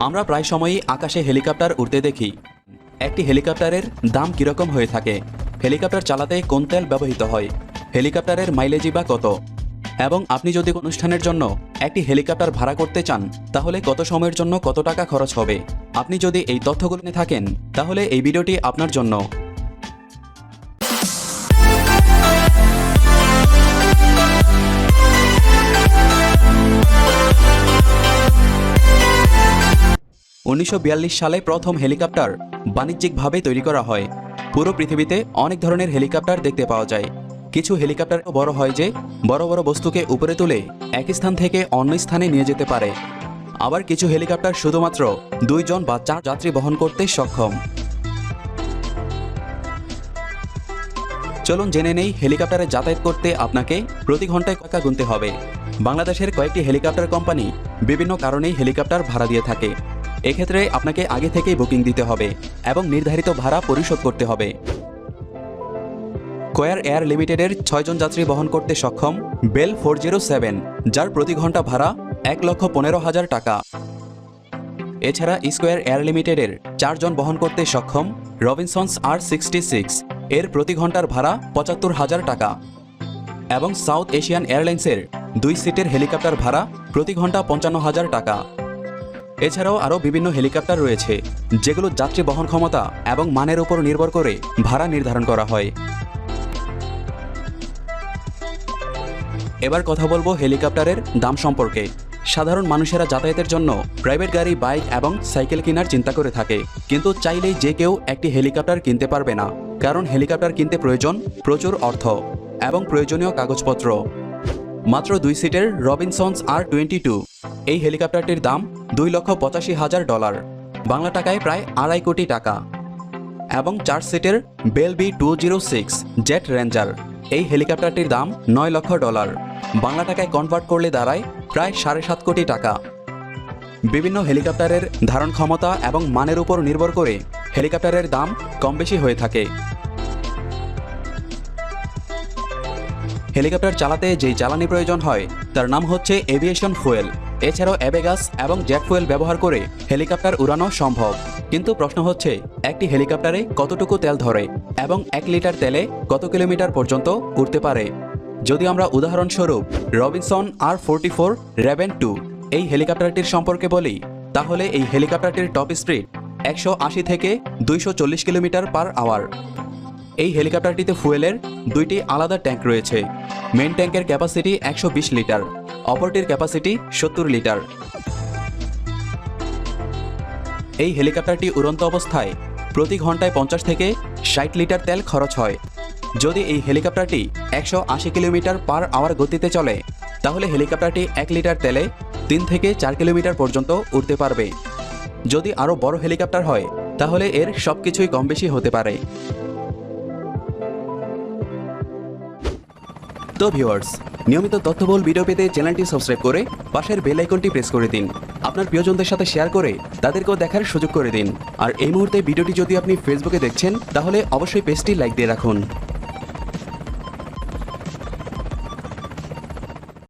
আমরা প্রায় সময়ই আকাশে হেলিকপ্টার উড়তে দেখি। একটি হেলিকপ্টারের দাম কীরকম হয়ে থাকে, হেলিকপ্টার চালাতে কোন তেল ব্যবহৃত হয়, হেলিকপ্টারের মাইলেজই বা কত, এবং আপনি যদি অনুষ্ঠানের জন্য একটি হেলিকপ্টার ভাড়া করতে চান তাহলে কত সময়ের জন্য কত টাকা খরচ হবে। আপনি যদি এই তথ্যগুলো নিয়ে থাকেন তাহলে এই ভিডিওটি আপনার জন্য। 1942 সালে প্রথম হেলিকপ্টার বাণিজ্যিকভাবে তৈরি করা হয়। পুরো পৃথিবীতে অনেক ধরনের হেলিকপ্টার দেখতে পাওয়া যায়। কিছু হেলিকপ্টার বড় হয় যে বড় বড় বস্তুকে উপরে তুলে এক স্থান থেকে অন্য স্থানে নিয়ে যেতে পারে। আবার কিছু হেলিকপ্টার শুধুমাত্র 2 জন বা 4 যাত্রী বহন করতে সক্ষম। চলুন জেনে নেই হেলিকপ্টারে যাতায়াত করতে আপনাকে প্রতি ঘন্টায় টাকা গুনতে হবে। বাংলাদেশের কয়েকটি হেলিকপ্টার কোম্পানি বিভিন্ন কারণেই হেলিকপ্টার ভাড়া দিয়ে থাকে। এক্ষেত্রে আপনাকে আগে থেকেই বুকিং দিতে হবে এবং নির্ধারিত ভাড়া পরিশোধ করতে হবে। কোয়ার এয়ার লিমিটেডের 6 জন যাত্রী বহন করতে সক্ষম বেল 407, যার প্রতি ঘন্টা ভাড়া 1,15,000 টাকা। এছাড়া স্কোয়ার এয়ার লিমিটেডের 4 জন বহন করতে সক্ষম রবিনসন্স R66, এর প্রতি ঘন্টার ভাড়া 75,000 টাকা। এবং সাউথ এশিয়ান এয়ারলাইন্সের 2 সিটের হেলিকপ্টার ভাড়া প্রতি ঘন্টা 55,000 টাকা। এছাড়াও আরও বিভিন্ন হেলিকপ্টার রয়েছে যেগুলো যাত্রী বহন ক্ষমতা এবং মানের উপর নির্ভর করে ভাড়া নির্ধারণ করা হয়। এবার কথা বলবো হেলিকপ্টারের দাম সম্পর্কে। সাধারণ মানুষেরা যাতায়াতের জন্য প্রাইভেট গাড়ি, বাইক এবং সাইকেল কেনার চিন্তা করে থাকে, কিন্তু চাইলেই যে কেউ একটি হেলিকপ্টার কিনতে পারবে না, কারণ হেলিকপ্টার কিনতে প্রয়োজন প্রচুর অর্থ এবং প্রয়োজনীয় কাগজপত্র। মাত্র 2 সিটের রবিনসন্স R22 এই হেলিকপ্টারটির দাম $2,85,000, বাংলা টাকায় প্রায় 2.5 কোটি টাকা। এবং 4 সিটের বেল B206 জেট রেঞ্জার এই হেলিকপ্টারটির দাম $9 লক্ষ, বাংলা টাকায় কনভার্ট করলে দাঁড়ায় প্রায় 7.5 কোটি টাকা। বিভিন্ন হেলিকপ্টারের ধারণ ক্ষমতা এবং মানের উপর নির্ভর করে হেলিকপ্টারের দাম কম বেশি হয়ে থাকে। হেলিকপ্টার চালাতে যেই জ্বালানি প্রয়োজন হয় তার নাম হচ্ছে এভিয়েশন ফুয়েল। এছাড়াও অ্যাবেগাস এবং জেট ফুয়েল ব্যবহার করে হেলিকপ্টার উড়ানো সম্ভব। কিন্তু প্রশ্ন হচ্ছে, একটি হেলিকপ্টারে কতটুকু তেল ধরে এবং 1 লিটার তেলে কত কিলোমিটার পর্যন্ত উড়তে পারে। যদি আমরা উদাহরণস্বরূপ রবিনসন R44 রেভেন 2 এই হেলিকপ্টারটির সম্পর্কে বলি, তাহলে এই হেলিকপ্টারটির টপ স্পিড 180 থেকে 240 কিলোমিটার পার আওয়ার। এই হেলিকপ্টারটিতে ফুয়েলের 2টি আলাদা ট্যাঙ্ক রয়েছে। মেইন ট্যাঙ্কের ক্যাপাসিটি 120 লিটার, অপরটির ক্যাপাসিটি 70 লিটার। এই হেলিকপ্টারটি উড়ন্ত অবস্থায় প্রতি ঘন্টায় 50 থেকে 60 লিটার তেল খরচ হয়। যদি এই হেলিকপ্টারটি 180 কিলোমিটার পার আওয়ার গতিতে চলে, তাহলে হেলিকপ্টারটি 1 লিটার তেলে 3 থেকে 4 কিলোমিটার পর্যন্ত উড়তে পারবে। যদি আরও বড় হেলিকপ্টার হয় তাহলে এর সবকিছুই কম বেশি হতে পারে। তো ভিউয়ার্স, নিয়মিত তথ্যবহুল ভিডিও পেতে চ্যানেলটি সাবস্ক্রাইব করে পাশের বেল আইকনটি প্রেস করে দিন। আপনার প্রিয়জনদের সাথে শেয়ার করে তাদেরকেও দেখার সুযোগ করে দিন। আর এই মুহূর্তে ভিডিওটি যদি আপনি ফেসবুকে দেখছেন তাহলে অবশ্যই পেজটি লাইক দিয়ে রাখুন।